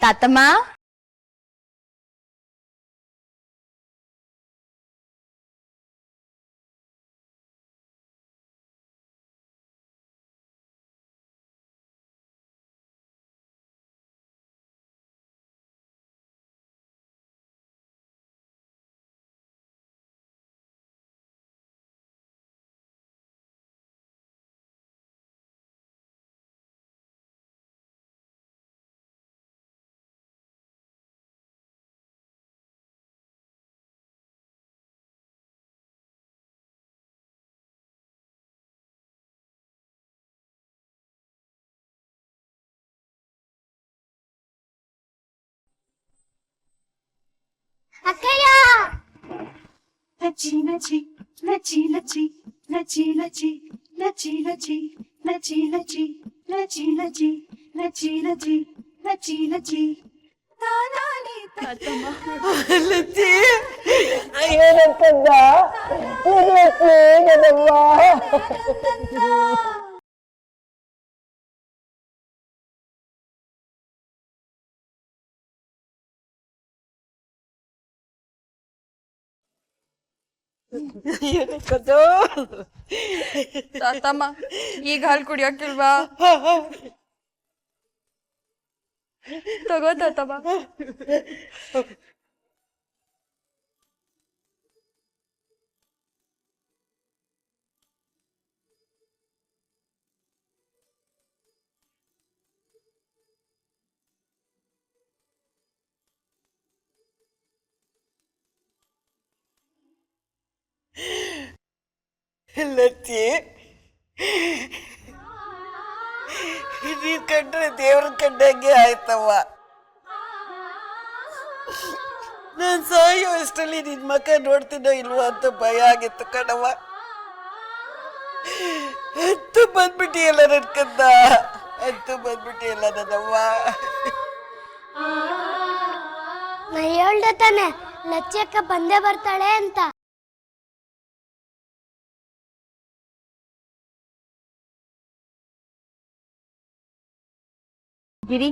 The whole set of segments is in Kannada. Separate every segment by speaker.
Speaker 1: ತಾತಮ್ಮ
Speaker 2: ಅಕ್ಕಯ್ಯ
Speaker 3: ಲಚ್ಚಿ ಲಚ್ಚಿ ಲಚ್ಚಿ ಲಚ್ಚಿ ಲಚ್ಚಿ ಲಚ್ಚಿ ಲಚ್ಚಿ ಲಚ್ಚಿ ಲಚ್ಚಿ ಲಚ್ಚಿ ಲಚ್ಚಿ ಲಚ್ಚಿ ಲಚ್ಚಿ ಲಚ್ಚಿ ಲಚ್ಚಿ ಲಚ್ಚಿ ತಾನಾನಿ
Speaker 4: ಲಚ್ಚಿ ಏನಂತಂದ ಏನವ್ವ ಏನಕ್ಕದು
Speaker 1: ತಾತಮ್ಮ ಈಗ ಹಾಲು ಕುಡಿಯೋಕಿಲ್ವಾ ತಗೋ ತಾತಮ್ಮ
Speaker 4: ಲಚ್ಚಿ ನೀನ್ ಕಂಡ್ರೆ ದೇವ್ರ ಕಂಡಂಗೆ ಆಯ್ತವ್ವ. ನಾನ್ ಸಾಯೋ ಅಷ್ಟರಲ್ಲಿ ನಿನ್ ಮಕ್ಕ ನೋಡ್ತೀನೋ ಇಲ್ವೋ ಅಂತ ಭಯ ಆಗಿತ್ತು ಕಣವ್ವ. ಅಂತೂ ಬಂದ್ಬಿಟ್ಟಿಯಲ್ಲ ನನ್ ಕಂದ, ಅಂತೂ ಬಂದ್ಬಿಟ್ಟಿಯಲ್ಲ ನನ್ನವ್ವ.
Speaker 2: ನಾ ಹೇಳ್ದೆ ತಾನೆ ಲಚ್ಚಿ ಅಕ್ಕ ಬಂದೇ ಬರ್ತಾಳೆ ಅಂತ.
Speaker 1: ಗಿರಿ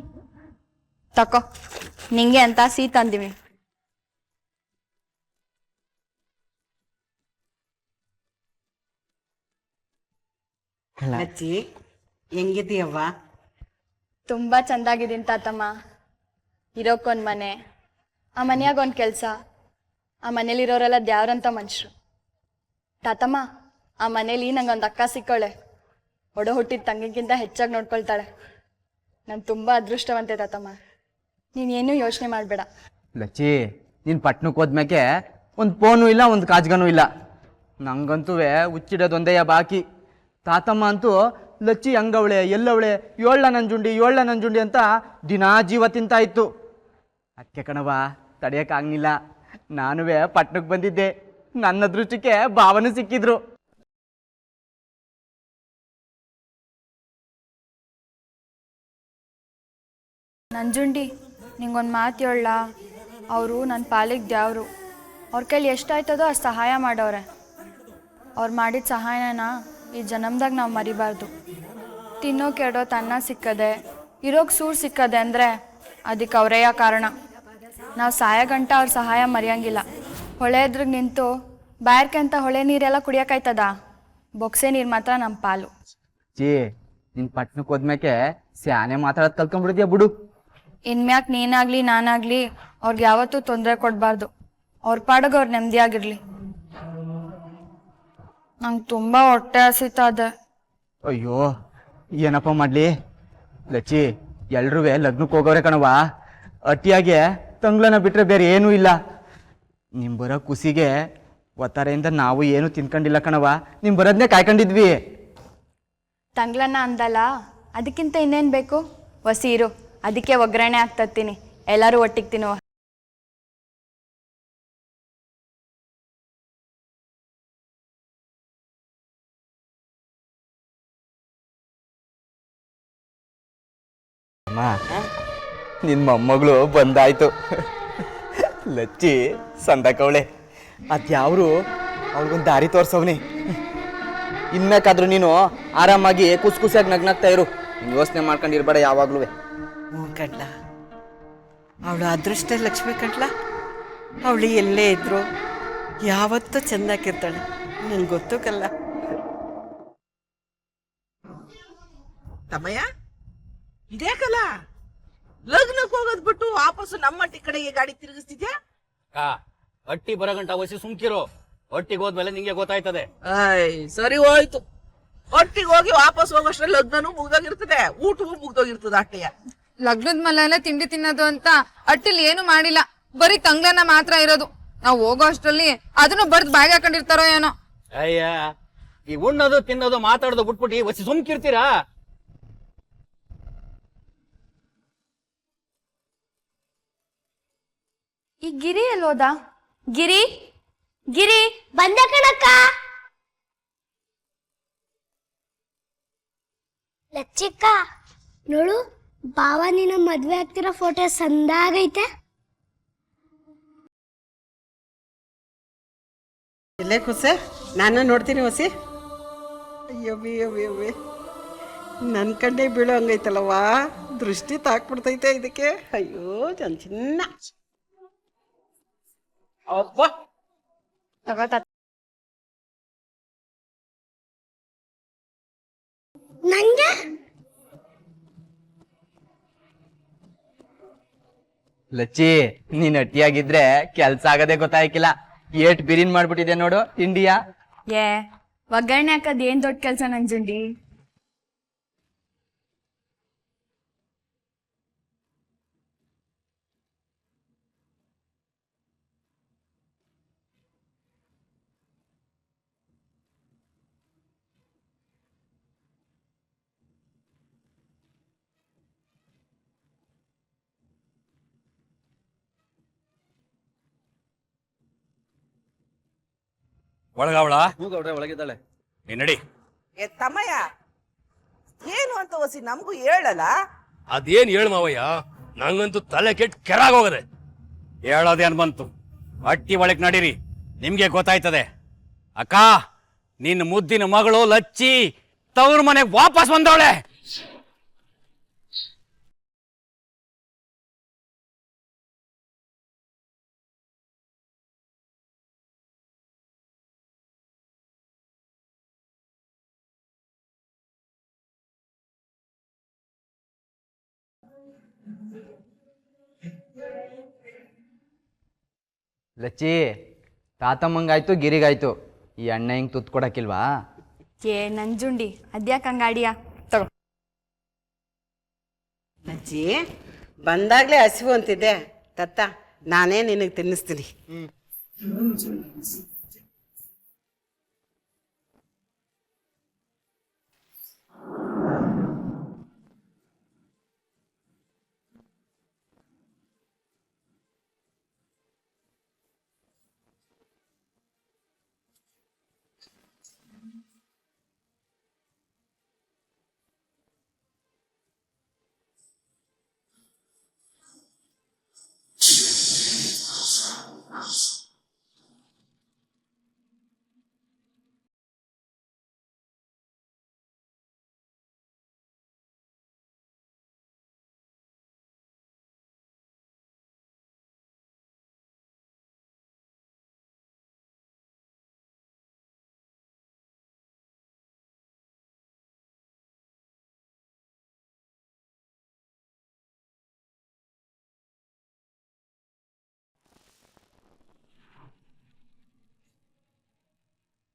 Speaker 1: ತಕೋ ನಿಂಗೆ ಅಂತ ಸಿಹಿ ತಂದಿವಿ.
Speaker 5: ಲಚ್ಚಿ ಹೆಂಗಿದೀಯವ್ವ?
Speaker 1: ತುಂಬಾ ಚಂದಾಗಿದ್ದೀನಿ ತಾತಮ್ಮ. ಇರೋಕ್ಕೊಂದ್ ಮನೆ, ಆ ಮನೆಯಾಗ ಒಂದ್ ಕೆಲ್ಸ, ಆ ಮನೇಲಿರೋರೆಲ್ಲ ದ್ಯಾವ್ರಂತ ಮನುಷ್ಯರು. ತಾತಮ್ಮ ಆ ಮನೇಲಿ ನಂಗೊಂದು ಅಕ್ಕ ಸಿಕ್ಕೋಳೆ, ಒಡ ಹುಟ್ಟಿದ ತಂಗಿಗಿಂತ ಹೆಚ್ಚಾಗಿ ನೋಡ್ಕೊಳ್ತಾಳೆ. ನಾನು ತುಂಬಾ ಅದೃಷ್ಟವಂತೆ ತಾತಮ್ಮ, ನೀನೇನು ಯೋಚನೆ ಮಾಡಬೇಡ.
Speaker 6: ಲಚ್ಚಿ ನೀನು ಪಟ್ನಕ್ಕೆ ಹೋದ್ಮ್ಯಾಕೆ ಒಂದು ಫೋನು ಇಲ್ಲ, ಒಂದು ಕಾಜ್ಗನೂ ಇಲ್ಲ. ನಂಗಂತೂ ಹುಚ್ಚಿಡೋದೊಂದೇ ಬಾಕಿ. ತಾತಮ್ಮ ಅಂತೂ ಲಚ್ಚಿ ಹಂಗವಳೆ ಎಲ್ಲವಳೆ, ಏಳ್ಳ ನಂಜುಂಡಿ ಅಂತ ದಿನಾ ಜೀವ ತಿಂತಾ ಇತ್ತು. ಅದಕ್ಕೆ ಕಣವ ತಡೆಯೋಕ್ಕಾಗಲಿಲ್ಲ, ನಾನುವೇ ಪಟ್ನಕ್ಕೆ ಬಂದಿದ್ದೆ. ನನ್ನ ದೃಷ್ಟಿಗೆ ಭಾವನೂ ಸಿಕ್ಕಿದ್ರು.
Speaker 1: ನಂಜುಂಡಿ ನಿಂಗೊಂದು ಮಾತು ಹೇಳ, ಅವರು ನನ್ನ ಪಾಲಿಗೆ ದ್ಯಾವ್ರು. ಅವ್ರ ಕೈಲಿ ಎಷ್ಟಾಯ್ತದೋ ಅಷ್ಟು ಸಹಾಯ ಮಾಡವ್ರೆ. ಅವ್ರು ಮಾಡಿದ ಸಹಾಯನ ಈ ಜನ್ಮದಾಗ ನಾವು ಮರಿಬಾರ್ದು. ತಿನ್ನೋ ಕೆಡೋ ತನ್ನ ಸಿಕ್ಕದೆ, ಇರೋಕೆ ಸೂರು ಸಿಕ್ಕದೆ ಅಂದರೆ ಅದಕ್ಕೆ ಅವರೇಯ ಕಾರಣ. ನಾವು ಸಾಯಗಂಟ ಅವ್ರ ಸಹಾಯ ಮರೆಯಂಗಿಲ್ಲ. ಹೊಳೆ ಎದ್ರಿಗೆ ನಿಂತು ಬಾಯರ್ಕೆ ಅಂತ ಹೊಳೆ ನೀರೆಲ್ಲ ಕುಡಿಯೋಕಾಯ್ತದ? ಬೊಕ್ಸೆ ನೀರು ಮಾತ್ರ ನಮ್ಮ ಪಾಲು.
Speaker 6: ಚಿ ನಿನ್ ಪಟ್ನಕ್ಕೆ ಹೋದ್ಮ್ಯಾಕೆ ಸ್ಯಾನೆ ಮಾತಾಡೋದು ಕಲ್ಕೊಂಡ್ಬಿಡಿದ್ಯಾ ಬಿಡು.
Speaker 1: ಇನ್ಮ್ಯಾಕೆ ನೀನಾಗ್ಲಿ ನಾನಾಗ್ಲಿ ಅವ್ರಿಗೆ ಯಾವತ್ತೂ ತೊಂದರೆ ಕೊಡಬಾರ್ದು. ಅವ್ರ ಪಾಡಿಗೆ ಅವ್ರು ನೆಮ್ಮದಿಯಾಗಿರ್ಲಿ. ನಂಗೆ ತುಂಬ ಹೊಟ್ಟೆ ಹಸಿತದೆ.
Speaker 6: ಅಯ್ಯೋ ಏನಪ್ಪ ಮಾಡಲಿ ಲಚ್ಚಿ, ಎಲ್ರೂ ಲಗ್ನಕ್ಕೆ ಹೋಗೋರೆ ಕಣವ. ಅಟ್ಟಿಯಾಗೆ ತಂಗ್ಳನ ಬಿಟ್ಟರೆ ಬೇರೆ ಏನೂ ಇಲ್ಲ. ನಿಮ್ಮ ಬರೋ ಖುಷಿಗೆ ಒತ್ತಾರೆಯಿಂದ ನಾವು ಏನು ತಿನ್ಕೊಂಡಿಲ್ಲ ಕಣವ, ನಿಮ್ಮ ಬರೋದನ್ನೇ ಕಾಯ್ಕೊಂಡಿದ್ವಿ.
Speaker 1: ತಂಗ್ಳನ್ನ ಅಂದಲ್ಲ, ಅದಕ್ಕಿಂತ ಇನ್ನೇನು ಬೇಕು? ವಸೀರು, ಅದಕ್ಕೆ ಒಗ್ಗರಣೆ ಹಾಕ್ತತ್ತೀನಿ, ಎಲ್ಲರೂ ಒಟ್ಟಿಗೆ ತಿನ್ನುವ.
Speaker 6: ಅಮ್ಮ ನಿನ್ನ ಮೊಮ್ಮಗಳು ಬಂದಾಯ್ತು. ಲಚ್ಚಿ ಸಂದಕವಳೆ, ಅದ್ಯಾವ್ರು ಅವಳಿಗೊಂದು ದಾರಿ ತೋರ್ಸವ್ನಿ. ಇನ್ಮ್ಯಾಕಾದ್ರೂ ನೀನು ಆರಾಮಾಗಿ ಖುಷಿಯಾಗಿ ನಗ್ನಾಗ್ತಾ ಇರು. ನೀನು ಯೋಚನೆ ಮಾಡ್ಕೊಂಡಿರ್ಬೇಡ ಯಾವಾಗ್ಲೂ.
Speaker 5: ಹ್ಞೂ ಕಡ್ಲ,
Speaker 4: ಅವಳು ಅದೃಷ್ಟ ಲಕ್ಷ್ಮಿ ಕಟ್ಲ. ಅವಳು ಎಲ್ಲೇ ಇದ್ರು ಯಾವತ್ತೂ ಚೆಂದಾಕಿರ್ತಾಳೆ. ನಂಗೆ ಗೊತ್ತು ಕಲ್ಲ.
Speaker 7: ತಮ್ಮಯ್ಯ ಇದ್ಯಾಕಲ್ಲ ಲಗ್ನಕ್ಕೆ ಹೋಗೋದ್ ಬಿಟ್ಟು ವಾಪಸ್ಸು ನಮ್ಮಟ್ಟಿ ಕಡೆಗೆ ಗಾಡಿ ತಿರುಗಿಸ್ತಿದ್ಯಾ?
Speaker 8: ಅಟ್ಟಿ ಬರಗಂಟ ವಸಿ ಸುಮ್ಕಿರು. ಒಟ್ಟಿಗೆ ಹೋದ್ಮೇಲೆ ನಿಂಗೆ ಗೊತ್ತಾಯ್ತದೆ.
Speaker 7: ಸರಿ ಹೋಯ್ತು. ಒಟ್ಟಿಗೆ ಹೋಗಿ ವಾಪಸ್ ಹೋಗೋಷ್ಟ್ರಲ್ಲಿ ಲಗ್ನನೂ ಮುಗ್ದೋಗಿರ್ತದೆ, ಊಟವೂ ಮುಗ್ದೋಗಿರ್ತದೆ. ಅಟ್ಟೆಯ
Speaker 9: ಲಗ್ನದ ಮಲೆಲ್ಲ ತಿಂಡಿ ತಿನ್ನೋದು ಅಂತ ಅಟ್ಟಿಲಿ ಏನು ಮಾಡಿಲ್ಲ, ಬರೀ ತಂಗ್ಲನ್ನ ಮಾತ್ರ ಇರೋದು. ನಾವ್ ಹೋಗೋ ಅಷ್ಟ್ರಲ್ಲಿ ಅದನ್ನು ಬರ್ದ್ ಬಾಯಿಗೆ ಹಾಕೊಂಡಿರ್ತಾರೋ ಏನೋ.
Speaker 8: ಅಯ್ಯ, ಈ ಉಣ್ಣೋದು ತಿನ್ನೋದು ಮಾತಾಡೋದು ಬಿಟ್ಬಿಟ್ಟು ವಸಿ ಸುಮ್ಕಿರ್ತೀರಾ?
Speaker 1: ಈ ಗಿರಿ ಎಲ್ಲೋದ? ಗಿರಿ ಗಿರಿ
Speaker 2: ಬಂದೆ ಕಣಕ್ಕ. ಲಚ್ಚಿಕ್ಕ ನೋಡು, ಬಾವ ನೀನು ಮದ್ವೆ ಆಗ್ತಿರೋ ಫೋಟೋ ಸಂದಾಗೈತೆ.
Speaker 4: ಎಲ್ಲೇ ಖುಷಿ, ನಾನು ನೋಡ್ತೀನಿ ಹೊಸಿ. ಅಯ್ಯವ್ವಿ ಅಯ್ಯವ್ವಿ ಅವ್ವಿ, ನನ್ನ ಕಣ್ಣೇ ಬೀಳೋ ಹಂಗೈತಲ್ಲವಾ. ದೃಷ್ಟಿ ತಾಕ್ಬಿಡ್ತೈತೆ ಇದಕ್ಕೆ. ಅಯ್ಯೋ ಚಿನ್ನ.
Speaker 2: ನಂಗೆ
Speaker 6: ಲಚ್ಚಿ, ನೀನ್ ಅಟ್ಟಿಯಾಗಿದ್ರೆ ಕೆಲ್ಸ ಆಗದೆ ಗೊತ್ತಾಯ್ಕಿಲ್ಲ. ಏಟ್ ಬಿರಿನ್ ಮಾಡ್ಬಿಟ್ಟಿದೆ ನೋಡು ತಿಂಡಿಯಾ.
Speaker 1: ಏ ಒಗ್ಗರಣೆ ಹಾಕದ್ ಏನ್ ದೊಡ್ಡ ಕೆಲ್ಸ ನಂಜುಂಡಿ.
Speaker 8: ಒಳಗವಳ ಒಳಗಿದ್ದಾಳೆ. ನೀನ್ ನಡಿ.
Speaker 7: ತಮ್ಮಯ್ಯ ಏನು ಅಂತ ಹೊಸಿ ನಮಗೂ ಹೇಳಲ್ಲ.
Speaker 8: ಅದೇನ್ ಹೇಳು ಮಾವಯ್ಯ, ನಂಗಂತೂ ತಲೆ ಕೆಟ್ಟ ಕೆಳಗೋಗದೆ. ಹೇಳೋದೇನ್ ಬಂತು, ಅಟ್ಟಿ ಒಳಗ್ ನಡೀರಿ, ನಿಮ್ಗೆ ಗೊತ್ತಾಯ್ತದೆ. ಅಕ್ಕ, ನಿನ್ನ ಮುದ್ದಿನ ಮಗಳು ಲಚ್ಚಿ ತವ್ರ ಮನೆಗೆ ವಾಪಸ್ ಬಂದವಳೆ.
Speaker 6: ಲಚ್ಚಿ, ತಾತಮ್ಮಂಗಾಯ್ತು ಗಿರಿಗಾಯ್ತು, ಈ ಅಣ್ಣ ಹಿಂಗ್ ತುತ್ತು ಕೊಡಕ್ಕಿಲ್ವಾ?
Speaker 1: ಏ ನಂಜುಂಡಿ, ಅದ್ಯಾಕ ಹಂಗಾಡಿಯ? ತಗೋ.
Speaker 4: ಅಜ್ಜಿ, ಬಂದಾಗ್ಲೇ ಹಸಿವು ಅಂತಿದ್ದೆ. ತತ್ತ, ನಾನೇ ನಿನಗೆ ತಿನ್ನಿಸ್ತೀನಿ.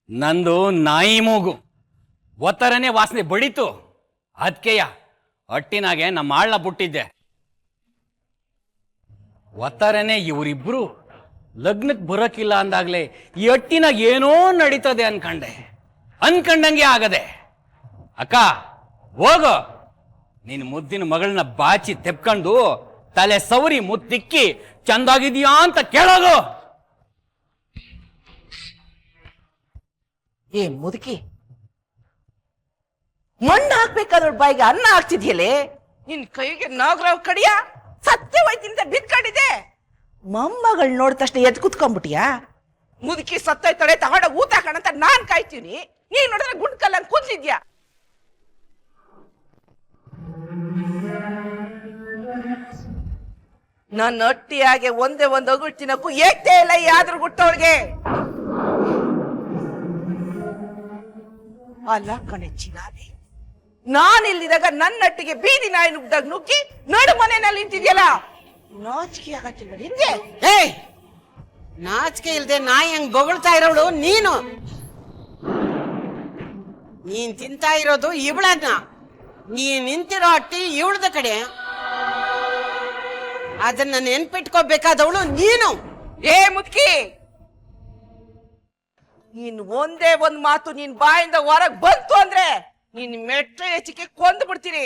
Speaker 8: ನಂದು ನಾಯಿ ಮೂಗು ಒತ್ತರನೇ ವಾಸನೆ ಬಡಿತು. ಅದಕ್ಕೆಯ ಅಟ್ಟಿನಾಗೆ ನಮ್ಮ ಆಳ್ನ ಬಿಟ್ಟಿದ್ದೆ. ಒತ್ತರನೇ ಇವರಿಬ್ರು ಲಗ್ನಕ್ಕೆ ಬರೋಕ್ಕಿಲ್ಲ ಅಂದಾಗ್ಲೇ ಈ ಅಟ್ಟಿನಾಗ ಏನೋ ನಡೀತದೆ ಅನ್ಕಂಡಂಗೆ ಆಗದೆ. ಅಕ್ಕ, ಹೋಗು, ನಿನ್ನ ಮುದ್ದಿನ ಮಗಳನ್ನ ಬಾಚಿ ತೆಪ್ಕೊಂಡು ತಲೆ ಸವರಿ ಮುತ್ತಿಕ್ಕಿ ಚಂದಾಗಿದ್ಯಾ ಅಂತ ಕೇಳೋದು.
Speaker 7: ಏ ಮುದುಕಿ, ಮಣ್ಣು ಹಾಕ್ಬೇಕಾದ್ರ ಬಾಯಿಗೆ ಅನ್ನ ಹಾಕ್ತಿದ್ಯಲೇ, ನಿನ್ ಕೈಗೆ ನಾಗರಾವ್ ಕಡಿಯ ಸತ್ಯವೈತಿಂದ ಬಿದ್ಕೊಂಡಿದೆ. ಮೊಮ್ಮಗಳು ನೋಡಿದ ತಕ್ಷಣ ಎದ್ ಕುತ್ಕೊಂಡ್ಬಿಟ್ಟಿಯಾ? ಮುದುಕಿ ಸತ್ತೋಯ್ತಾಳೆ, ತಗೊಂಡೋಗಿ ಊಟ ಹಾಕೋಣಂತ ನಾನ್ ಕಾಯ್ತೀನಿ, ನೀನ್ ನೋಡಿದ್ರೆ ಗುಂಡ್ಕಲ್ಲಂಗ್ ಕೂತಿದ್ಯಾ. ನನ್ನ ಅಟ್ಟಿಯಾಗೆ ಒಂದೇ ಒಂದು ಅಗುಳ್ ತಿನ್ನಕ್ಕೂ ಏಕ್ತೇ ಇಲ್ಲ ಯಾವ್ದ್ರ ಗುಟ್ಟವಳಿಗೆ. ಅಲ್ಲ ಕಣೆ ಚಿನಾರಿ, ನಾನಿಲ್ಲಿದಾಗ ನನ್ನಟ್ಟಿಗೆ ಬೀದಿ ನಾಯಿ ನುಗ್ದಾಗ ನುಗ್ಗಿ ನಡು ಮನೆಯಲ್ಲಿ ನಿಂತಿದ್ಯಲ್ಲ, ನಾಚಿಕೆ ಆಗತ್ತಿಲ್ಲ ನಿನ್ಗೆ?
Speaker 4: ಏಯ್, ನಾಚಿಕೆ ಇಲ್ದೆ ನಾಯಿ ಹಂಗ್ ಬೊಗಳ್ತಾ ಇರೋಳು ನೀನು. ನೀನ್ ತಿಂತಾ ಇರೋದು ಇವಳನ್ನ, ನೀನ್ ನಿಂತಿರೋ ಅಟ್ಟಿ ಇವಳದ ಕಡೆ, ಅದನ್ನ ನೆನ್ಪಿಟ್ಕೋಬೇಕಾದವಳು ನೀನು.
Speaker 7: ಏ ಮುದ್ಕಿ, ನೀನ್ ಒಂದೇ ಒಂದ್ ಮಾತು ನಿನ್ ಬಾಯಿಂದ ಹೊರಗ್ ಬಂತು ಅಂದ್ರೆ ನಿನ್ ಮೆಟ್ಟ ಹೆಚ್ಚಿಗೆ ಕೊಂದು ಬಿಡ್ತೀನಿ.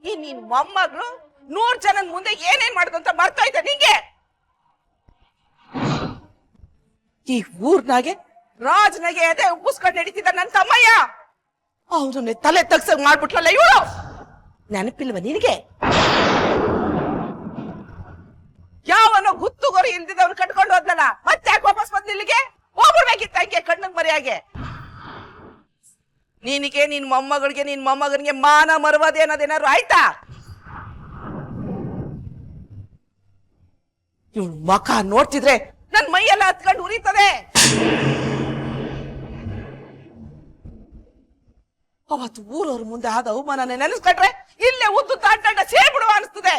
Speaker 7: ಈ ನಿನ್ ಮೊಮ್ಮಗಳು 100 ಜನದ ಮುಂದೆ ಏನೇನ್ ಮಾಡ್ಕೊಂತ ಮರ್ತೋಯ್ತ ನಿಂಗೆ? ಈ ಊರ್ನಾಗೆ ರಾಜನಾಗೆ ಎದೆ ಉಬ್ಬಿಸ್ಕೊಂಡು ನಡೀತಿದ್ದ ನನ್ ತಮ್ಮಯ್ಯ, ಅವನನ್ನೇ ತಲೆ ತಗ್ಸಂಗ್ ಮಾಡ್ಬಿಟ್ಲಲ್ಲ ಇವಳು. ನೆನಪಿಲ್ವ ನಿನಗೆ? ಯಾವನೋ ಗುತ್ತುಗೋರಿ ಇಲ್ದಿದವ್ರು ಕಟ್ಕೊಂಡು ಹೋದ್ನಲ್ಲ, ಮತ್ತೆ ಯಾಕೆ ವಾಪಸ್ ಬಂದ್ ಇಲ್ಲಿಗೆ? ಹೋಗ್ಬಿಡ್ಬೇಕಿತ್ತ ಹಂಗೆ ಕಣ್ಣಂಗ್ ಮರೆಯಾಗೆ. ನಿನಗೆ ನಿನ್ ಮೊಮ್ಮಗಳಿಗೆ ನಿನ್ ಮೊಮ್ಮಗನಿಗೆ ಮಾನ ಮರವಾದೆ ಅನ್ನೋದೇನಾದ್ರು ಆಯ್ತಾ? ಇವಳು ಮಖ ನೋಡ್ತಿದ್ರೆ ನನ್ ಮೈಯೆಲ್ಲ ಹತ್ಕೊಂಡು ಉರಿತದೆ. ಅವತ್ತು ಊರವ್ರ ಮುಂದೆ ಆದ ಅವಮಾನನೇ ನೆನೆಸ್ಕೊಂಡ್ರೆ ಇಲ್ಲೇ ಉದ್ದು ತಾಂಡ ಸೇರ್ಬಿಡುವ ಅನಿಸ್ತದೆ.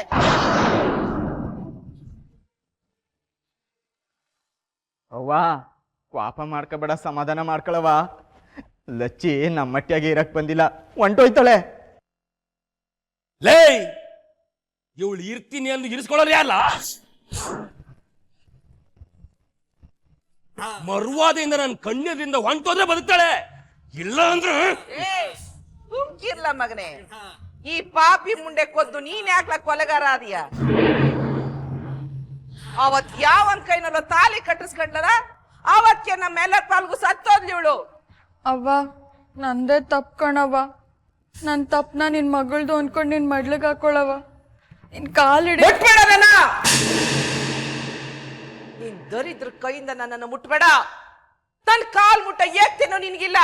Speaker 6: ಅವ್ವ, ಪಾಪ ಮಾಡ್ಕೋಬೇಡ, ಸಮಾಧಾನ ಮಾಡ್ಕೊಳವ. ಲಚ್ಚಿ ನಮ್ಮಟ್ಟಿಯಾಗಿ ಇರಕ್ ಬಂದಿಲ್ಲ, ಹೊಂಟೋಯ್ತಾಳೆ.
Speaker 8: ಲೇ, ಇವಳು ಇರ್ತೀನಿ ಎಂದು ಇರಿಸ್ಕೊಳ್ಳೋರು ಯಾರಲ್ಲ? ಮರ್ವಾದೆಯಿಂದ ನನ್ನ ಕಣ್ಣದಿಂದ ಹೊಂಟೋದ್ರೆ ಬದುಕ್ತಾಳೆ, ಇಲ್ಲ ಅಂದ್ರೆ
Speaker 7: ಸುಮ್ಕಿರ್ಲ ಮಗನೇ. ಈ ಪಾಪಿ ಮುಂಡೆ ಕೊದ್ದು ನೀನ್ ಯಾಕ್ಲ ಕೊಲೆಗಾರ ಆದಿಯ? ಅವತ್ ಯಾವನ್ ಕೈನಲ್ಲೋ ತಾಲಿ ಕಟ್ಟಿಸ್ಕೊಂಡ್ಲ ಅವತ್ಕೆ ನಮ್ಮೆಲ್ಲ ಪಾಲ್ಗೂ ಸತ್ತೋದ್ಲಿ ಇವಳು.
Speaker 1: ಅವ್ವ, ನಂದೇ ತಪ್ಪು ಕಣವ್ವ. ನನ್ನ ತಪ್ಪನ ನಿನ್ನ ಮಗಳ್ದು ಅನ್ಕೊಂಡು ನಿನ್ನ ಮಡ್ಲಿಗೆ ಹಾಕೊಳ್ಳವ. ನಿನ್ನ ಕಾಲಿಡಿ.
Speaker 7: ಮುಟ್ಬೇಡ ನನ್ನ, ನಿನ್ ದರಿದ್ರ ಕೈಯಿಂದ ನನ್ನನ್ನು ಮುಟ್ಬೇಡ. ನನ್ ಕಾಲ್ ಮುಟ್ಟ ಏಕ್ತೇನೋ ನಿನ್ಗಿಲ್ಲ.